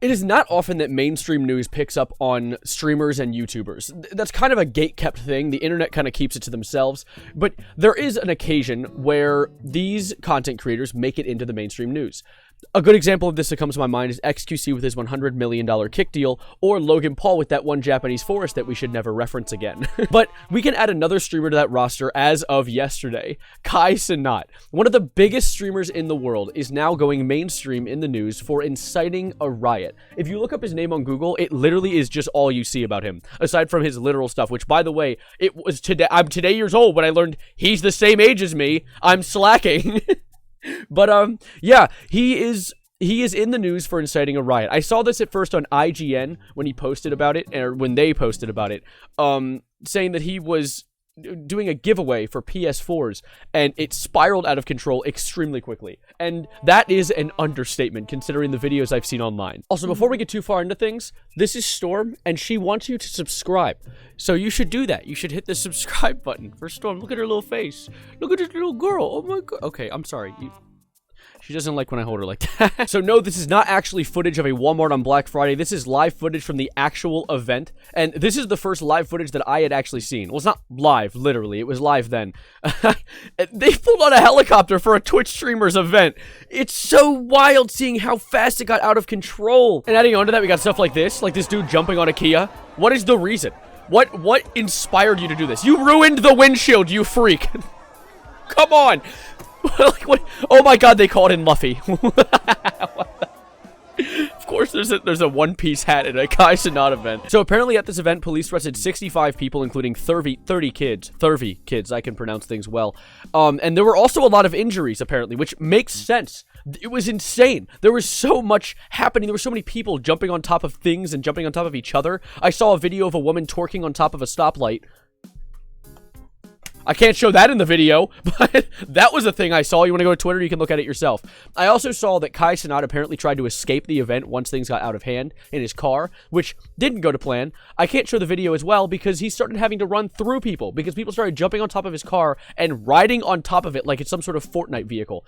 It is not often that mainstream news picks up on streamers and YouTubers. That's kind of a gate-kept thing. The internet kind of keeps it to themselves. But there is an occasion where these content creators make it into the mainstream news. A good example of this that comes to my mind is XQC with his $100 million kick deal, or Logan Paul with that one Japanese forest that we should never reference again. But we can add another streamer to that roster as of yesterday. Kai Cenat, one of the biggest streamers in the world, is now going mainstream in the news for inciting a riot. If you look up his name on Google, it literally is just all you see about him, aside from his literal stuff, which, by the way, it was today. I'm today years old when I learned he's the same age as me. I'm slacking. But, yeah, he is in the news for inciting a riot. I saw this at first on IGN when he posted about it, or when they posted about it, saying that he was doing a giveaway for PS4s, and it spiraled out of control extremely quickly. And that is an understatement, considering the videos I've seen online. Also, before we get too far into things, this is Storm, and she wants you to subscribe. So you should do that. You should hit the subscribe button for Storm. Look at her little face. Look at this little girl. Oh my god. Okay, I'm sorry. She doesn't like when I hold her like that. So no, this is not actually footage of a Walmart on Black Friday. This is live footage from the actual event. And this is the first live footage that I had actually seen. Well, it's not live, literally. It was live then. They pulled on a helicopter for a Twitch streamer's event. It's so wild seeing how fast it got out of control. And adding on to that, we got stuff like this dude jumping on a Kia. What is the reason? What inspired you to do this? You ruined the windshield, you freak. Come on. Like, what? Oh my god, they called him Luffy. Of course, there's a one-piece hat at a Kai Cenat event. So apparently at this event, police arrested 65 people, including 30 kids. 30 kids, I can pronounce things well. And there were also a lot of injuries, apparently, which makes sense. It was insane. There was so much happening. There were so many people jumping on top of things and jumping on top of each other. I saw a video of a woman twerking on top of a stoplight. I can't show that in the video, but that was a thing I saw. You want to go to Twitter, you can look at it yourself. I also saw that Kai Cenat apparently tried to escape the event once things got out of hand in his car, which didn't go to plan. I can't show the video as well because he started having to run through people because people started jumping on top of his car and riding on top of it like it's some sort of Fortnite vehicle.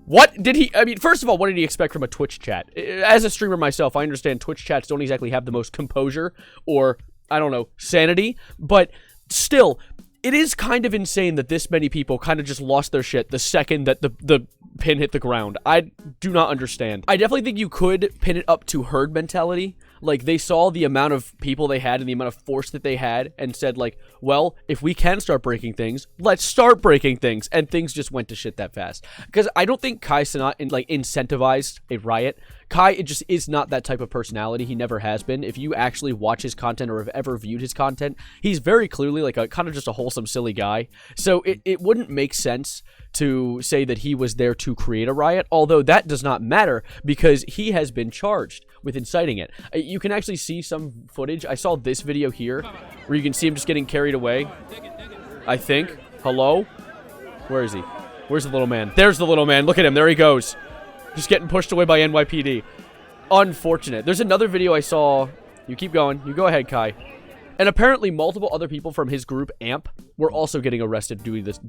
What did he, I mean, first of all, what did he expect from a Twitch chat? As a streamer myself, I understand Twitch chats don't exactly have the most composure or, I don't know, sanity, but still, it is kind of insane that this many people kind of just lost their shit the second that the pin hit the ground. I do not understand. I definitely think you could pin it up to herd mentality. Like, they saw the amount of people they had and the amount of force that they had and said, like, well, if we can start breaking things, let's start breaking things. And things just went to shit that fast. Because I don't think Kai Cenat, incentivized a riot. Kai, it just is not that type of personality. He never has been. If you actually watch his content or have ever viewed his content, he's very clearly like a kind of just a wholesome, silly guy. So it wouldn't make sense to say that he was there to create a riot, although that does not matter because he has been charged with inciting it. You can actually see some footage. I saw this video here where you can see him just getting carried away, I think. Hello? Where is he? Where's the little man? There's the little man. Look at him. There he goes. Just getting pushed away by NYPD. Unfortunate. There's another video I saw. You keep going. You go ahead, Kai. And apparently multiple other people from his group, AMP, were also getting arrested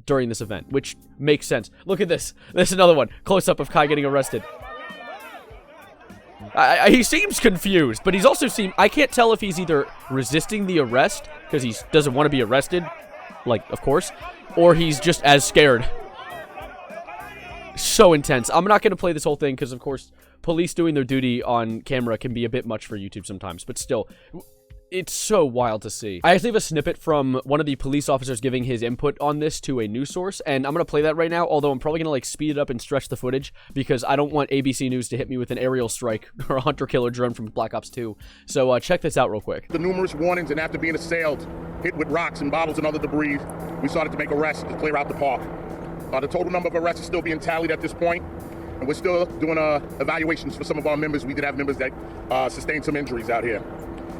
during this event, which makes sense. Look at this. There's another one. Close-up of Kai getting arrested. He seems confused, but he's also I can't tell if he's either resisting the arrest, because he doesn't want to be arrested, like, of course, or he's just as scared. So intense. I'm not going to play this whole thing, because, of course, police doing their duty on camera can be a bit much for YouTube sometimes, but still, it's so wild to see. I actually have a snippet from one of the police officers giving his input on this to a news source, and I'm going to play that right now, although I'm probably going to, speed it up and stretch the footage, because I don't want ABC News to hit me with an aerial strike or a hunter-killer drone from Black Ops 2. So, check this out real quick. The numerous warnings, and after being assailed, hit with rocks and bottles and other debris, we started to make arrests to clear out the park. The total number of arrests is still being tallied at this point, and we're still doing evaluations for some of our members. We did have members that sustained some injuries out here.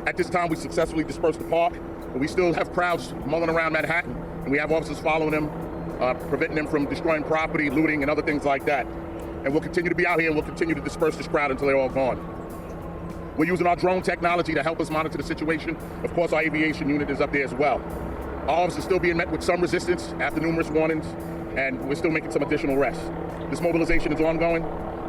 At this time, we successfully dispersed the park, but we still have crowds mulling around Manhattan, and we have officers following them, preventing them from destroying property, looting, and other things like that. And we'll continue to be out here, and we'll continue to disperse this crowd until they're all gone. We're using our drone technology to help us monitor the situation. Of course, our aviation unit is up there as well. Our officers are still being met with some resistance after numerous warnings, and we're still making some additional arrests. This mobilization is ongoing.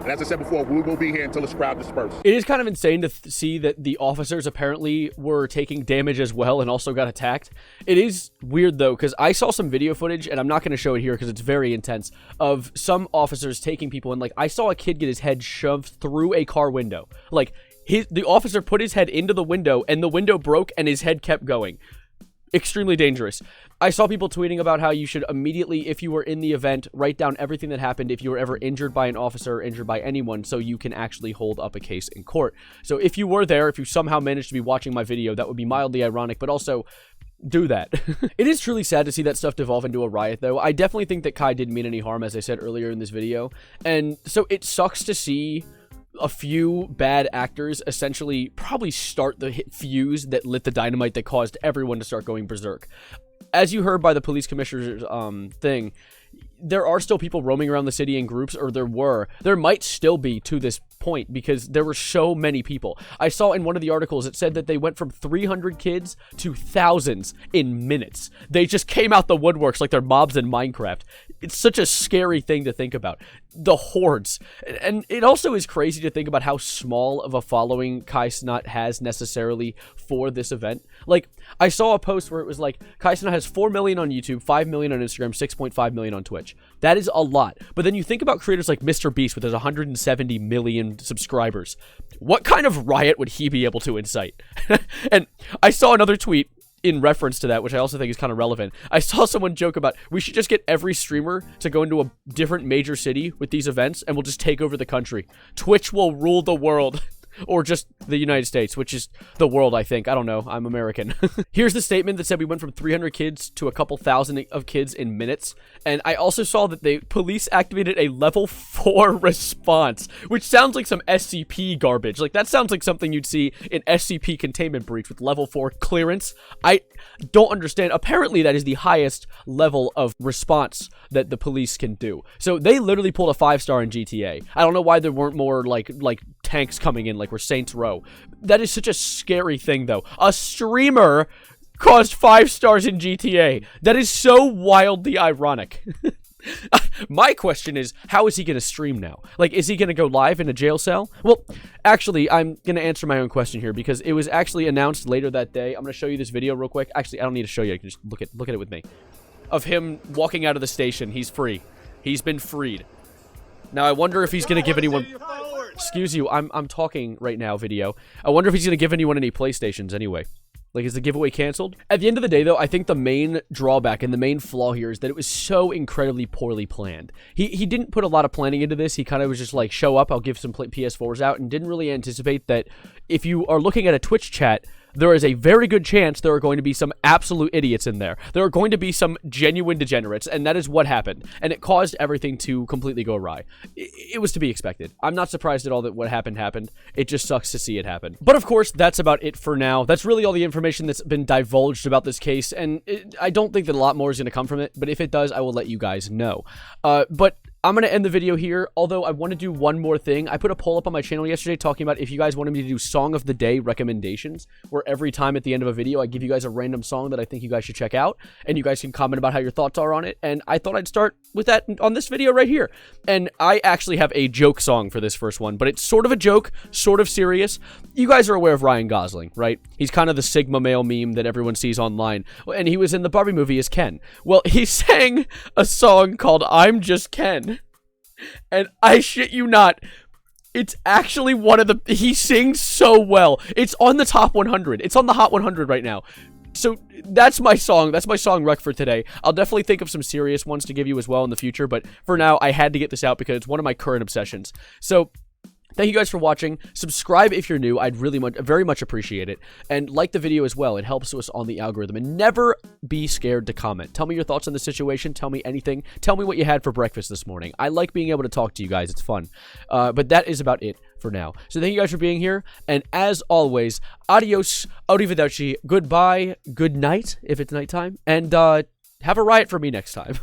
And as I said before, we will be here until this crowd disperses. It is kind of insane to see that the officers apparently were taking damage as well and also got attacked. It is weird, though, because I saw some video footage, and I'm not going to show it here because it's very intense, of some officers taking people, and, like, I saw a kid get his head shoved through a car window. Like, the officer put his head into the window, and the window broke, and his head kept going. Extremely dangerous. I saw people tweeting about how you should immediately, if you were in the event, write down everything that happened if you were ever injured by an officer or injured by anyone, so you can actually hold up a case in court. So if you were there, if you somehow managed to be watching my video, that would be mildly ironic, but also do that. It is truly sad to see that stuff devolve into a riot, though. I definitely think that Kai didn't mean any harm, as I said earlier in this video, and so it sucks to see a few bad actors essentially probably start the fuse that lit the dynamite that caused everyone to start going berserk. As you heard by the police commissioner's thing, there are still people roaming around the city in groups, or there might still be to this point, because there were so many people. I saw in one of the articles, it said that they went from 300 kids to thousands in minutes. They just came out the woodworks like they're mobs in Minecraft. It's such a scary thing to think about. The hordes. And it also is crazy to think about how small of a following Kai Cenat has necessarily for this event. Like, I saw a post where it was like, Kai Cenat has 4 million on YouTube, 5 million on Instagram, 6.5 million on Twitch. That is a lot. But then you think about creators like Mr. Beast with his 170 million subscribers. What kind of riot would he be able to incite? And I saw another tweet in reference to that, which I also think is kind of relevant. I saw someone joke about, we should just get every streamer to go into a different major city with these events, and we'll just take over the country. Twitch will rule the world. Or just the United States, which is the world, I think. I don't know. I'm American. Here's the statement that said we went from 300 kids to a couple thousand of kids in minutes. And I also saw that the police activated a level 4 response, which sounds like some SCP garbage. Like, that sounds like something you'd see in SCP containment breach with level 4 clearance. I don't understand. Apparently, that is the highest level of response that the police can do. So they literally pulled a 5-star in GTA. I don't know why there weren't more, like tanks coming in like we're Saints Row. That is such a scary thing, though. A streamer caused 5 stars in GTA. That is so wildly ironic. My question is, how is he going to stream now? Like, is he going to go live in a jail cell? Well, actually, I'm going to answer my own question here, because it was actually announced later that day. I'm going to show you this video real quick. Actually, I don't need to show you. I can just look at it with me. Of him walking out of the station. He's free. He's been freed. Now, I wonder if he's going to give anyone... Excuse you, I'm talking right now, video. I wonder if he's going to give anyone any PlayStations anyway. Like, is the giveaway canceled? At the end of the day, though, I think the main drawback and the main flaw here is that it was so incredibly poorly planned. He didn't put a lot of planning into this. He kind of was just like, show up, I'll give some PS4s out, and didn't really anticipate that if you are looking at a Twitch chat, there is a very good chance there are going to be some absolute idiots in there. There are going to be some genuine degenerates, and that is what happened. And it caused everything to completely go awry. It was to be expected. I'm not surprised at all that what happened. It just sucks to see it happen. But of course, that's about it for now. That's really all the information that's been divulged about this case, and I don't think that a lot more is going to come from it, but if it does, I will let you guys know. But I'm going to end the video here, although I want to do one more thing. I put a poll up on my channel yesterday talking about if you guys wanted me to do Song of the Day recommendations, where every time at the end of a video, I give you guys a random song that I think you guys should check out, and you guys can comment about how your thoughts are on it, and I thought I'd start with that on this video right here. And I actually have a joke song for this first one, but it's sort of a joke, sort of serious. You guys are aware of Ryan Gosling, right? He's kind of the Sigma male meme that everyone sees online, and he was in the Barbie movie as Ken. Well, he sang a song called I'm Just Ken. And I shit you not, it's actually one of the... He sings so well. It's on the top 100. It's on the Hot 100 right now. So that's my song. That's my song rec for today. I'll definitely think of some serious ones to give you as well in the future. But for now, I had to get this out because it's one of my current obsessions. So... thank you guys for watching. Subscribe if you're new. I'd very much appreciate it. And like the video as well. It helps us on the algorithm. And never be scared to comment. Tell me your thoughts on the situation. Tell me anything. Tell me what you had for breakfast this morning. I like being able to talk to you guys. It's fun. But that is about it for now. So thank you guys for being here. And as always, adios, arrivederci, goodbye, good night, if it's nighttime. And have a riot for me next time.